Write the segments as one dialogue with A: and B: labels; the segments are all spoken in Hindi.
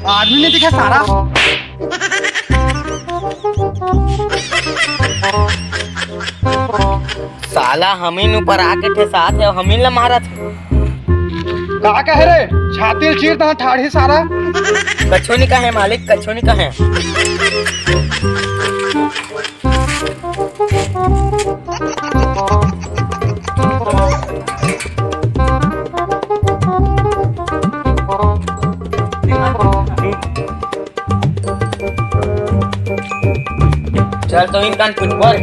A: आदमी नहीं दिखा सारा।
B: साला हमीन ऊपर आके थे साथ है हमीन ला मारा था।
A: का कह रे छाती चीर ता ठाड़ी सारा।
B: कछोनी का है मालिक, कछोनी का है। चल तो इनका कुछ बोल।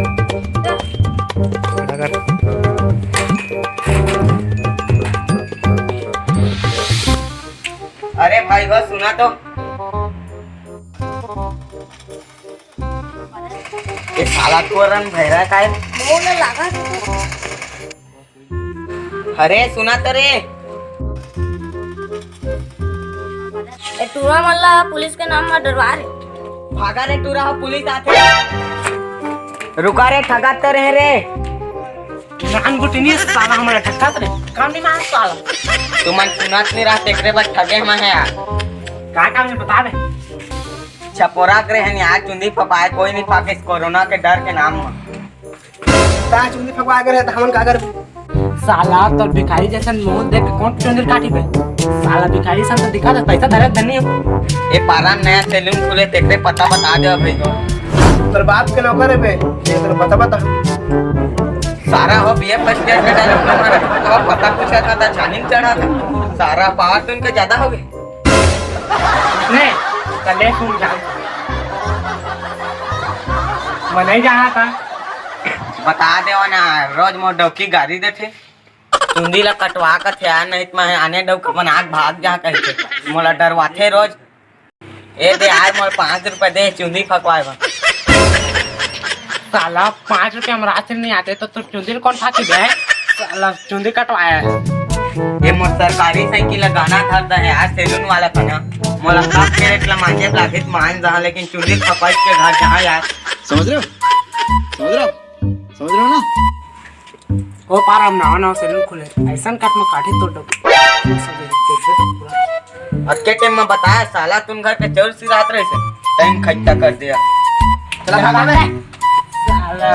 B: अरे भाई बस सुना तो, ये साला को रन भैरा का है। अरे सुना तो रे,
C: टूरा मल्ला पुलिस के नाम में डरवा रे।
B: भागा रे टूरा हो पुलिस आते। रुका रे ठगा तो रहे रे।
D: नान गुटिनी साला हमारा ठगत रे। काम नहीं मार साला।
B: तुमन सुनात नहीं रहा तेरे बस ठगे हम है यार।
D: का काम है बता दे।
B: छपोरा करे हैं यार, चुंदी फपाए कोई नहीं पाके इस कोरोना के डर के नाम में।
A: ता चुंदी फगवा के रहता हमन का कर।
D: साला तो भिखारी जैसा मुंह देख के कौन चुंदर काटी पे। साला भिखारी सन तो दिखा दे पैसा धरे धनी हो।
B: ये पारा नया सैलून खुले तेरे पता बता दे भाई को।
A: तेरे बाप के नौकर है बे, ये तेरे बता।
B: सारा हो बीए फर्स्ट ईयर का डायलॉग हमारा तो पता पूछा था छानिंग चढ़ा था। सारा पावर तो इनका ज्यादा हो गए।
D: नहीं कले सुन जा मने जहाँ था
B: बता दे ना रोज मोर डौकी गाड़ी देते चुंदी ला कटवा कर थे नहीं तो मैं आने डौक अपन आग भाग जा कहते मोला डरवाथे रोज। ए दे आज मोर 5 रुपए दे चुंदी फकवाए बा।
D: साला 5 रुपए हम राशन नहीं आते तो तू चुंदी कौन फाकी दे। साला चुंदी कटवाया है।
B: ये मोर सरकारी साइकिल लगाना था यार सैलून वाला का ना मोला कब के रेट ला मांगे लागे मान जा लेकिन चुंदी फपाई के घर जहाँ यार
A: समझ रहे हो ना।
D: ओ पार हम ना सैलून खुले ऐसा कट में काठी तोड़ दो।
B: अक्के टाइम में बताया साला तुम घर पे चोर सी रात रहे से टाइम खट्टा कर दिया।
A: चला भागा बे।
D: साला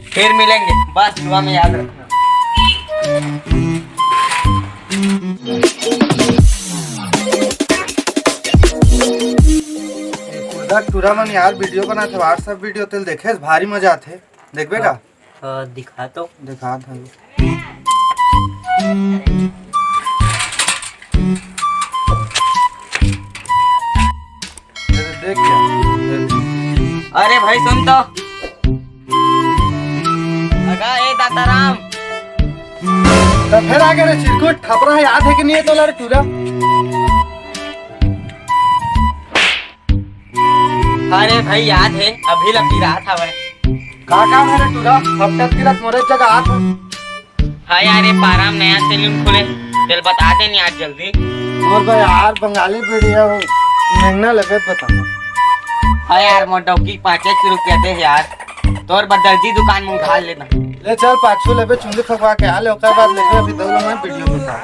B: फिर मिलेंगे बस दुआ में याद रखना।
A: टूरा मन यार वीडियो बना थे व्हाट्सएप वीडियो तेल देखे भारी मजा आते देखबे का।
B: दिखा तो
A: दिखा था देख क्या।
B: अरे भाई सुन तो अगा ए दाताराम
A: तो फिर आगे रे चिरकुट खपरा याद है कि नहीं है तो लड़ टूरा।
B: अरे भाई याद है अभी लपी रहा था भाई।
A: का काम है रे टूरा हफ्ते की रात मोरे जगह आ था।
B: हाँ यार ये पाराम नया सैलून खुले चल बता दे नहीं आज जल्दी।
A: और भाई यार बंगाली वीडियो महंगा लगे पता।
B: हाँ यार मोर डौकी 5 रुपया दे यार तोर बदर्जी दुकान में उधार लेना।
A: ले चल पाछू लेबे चुंदी फगवा के आले ओकर बाद लेके अभी दौला मैं वीडियो बता।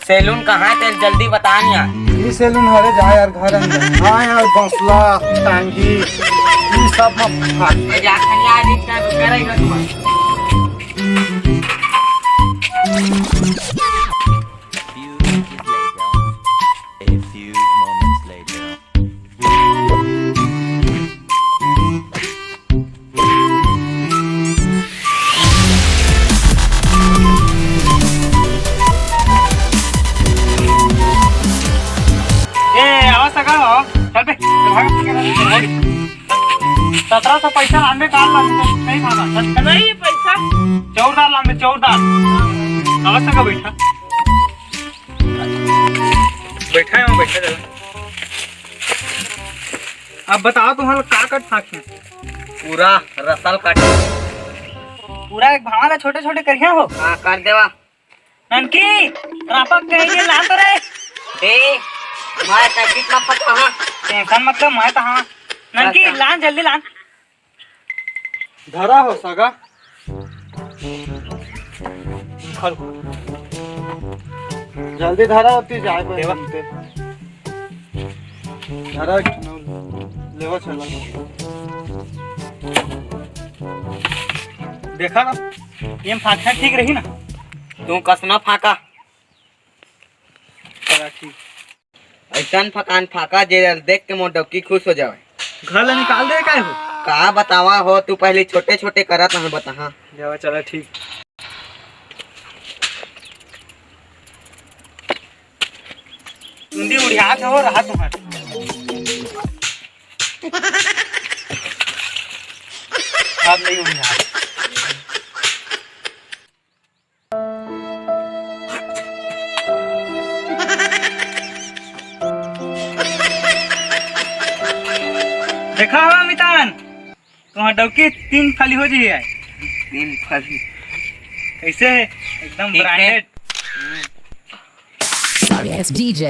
B: सैलून कहाँ है जल्दी बता नहीं यार।
A: ई सैलून हरे जा यार घर अंदर। हां यार बंसला टांगी ई सब में फाट।
B: ये जाखन यार इसका करेगा तू।
D: चल बे 1700 पैसा लाने का नहीं मांगा नहीं पैसा चौदार लाने चौदार अवस्था का बैठा है बैठा जरा। अब बताओ तुम्हारा का कट साखे
B: पूरा रसल कट
D: पूरा एक भावना छोटे छोटे करिया हो।
B: हाँ कर देवा
D: ननकी रापक कहीं ला तो रे
B: ए मैं पैकेट ना पता। हाँ
D: टेंशन मतलब मैं तो हाँ ननकी लान जल्दी लान
A: धरा हो सगा जल्दी धरा होती जाए पे
D: देवा।
A: बनते धरा लेवा चला
D: देखा ना ये फाका ठीक रही ना।
B: तू कसना फाका
D: चला ठीक।
B: ऐसा फकान फाका जे देख के मोर डौकी खुश हो जावे।
D: घर ला निकाल दे काय हो।
B: का बतावा हो तू पहले छोटे छोटे करत हमें बता। हाँ
D: देवा चला ठीक। तुंदी उड़िया के हो रहा तुम्हारे। अब नहीं उड़िया। देखा हो मितान तुम्हारा डौकी 3 फाली हो जी है।
B: 3 फाली
D: कैसे है एकदम
B: ठीक है।
D: ब्रांडेड।
E: Yes, DJ.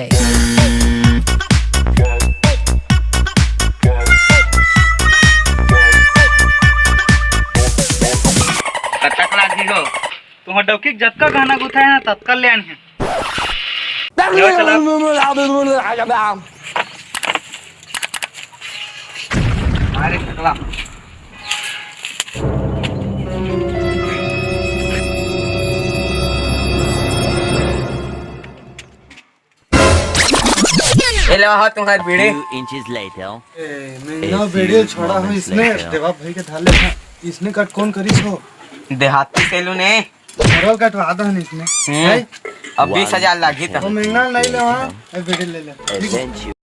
B: कटक लागी हो।
D: तुम्हारा डौकी जतका गाना गुथा है ना तत्काल ले आन है। देवा चला।
B: अरे टकला ये लो हो तुम्हारी बीड़ी।
F: 2 inches later.
A: मैं वीडियो छोड़ा हूँ इसने देवा भाई के धाले था इसने कट कौन करी छो
B: देहाती सेलू ने
A: मरल कटवा दहन इसने
B: अब 20,000 लागी
A: तो महंगा नहीं ले वहाँ वीडियो ले ले
F: Eventually.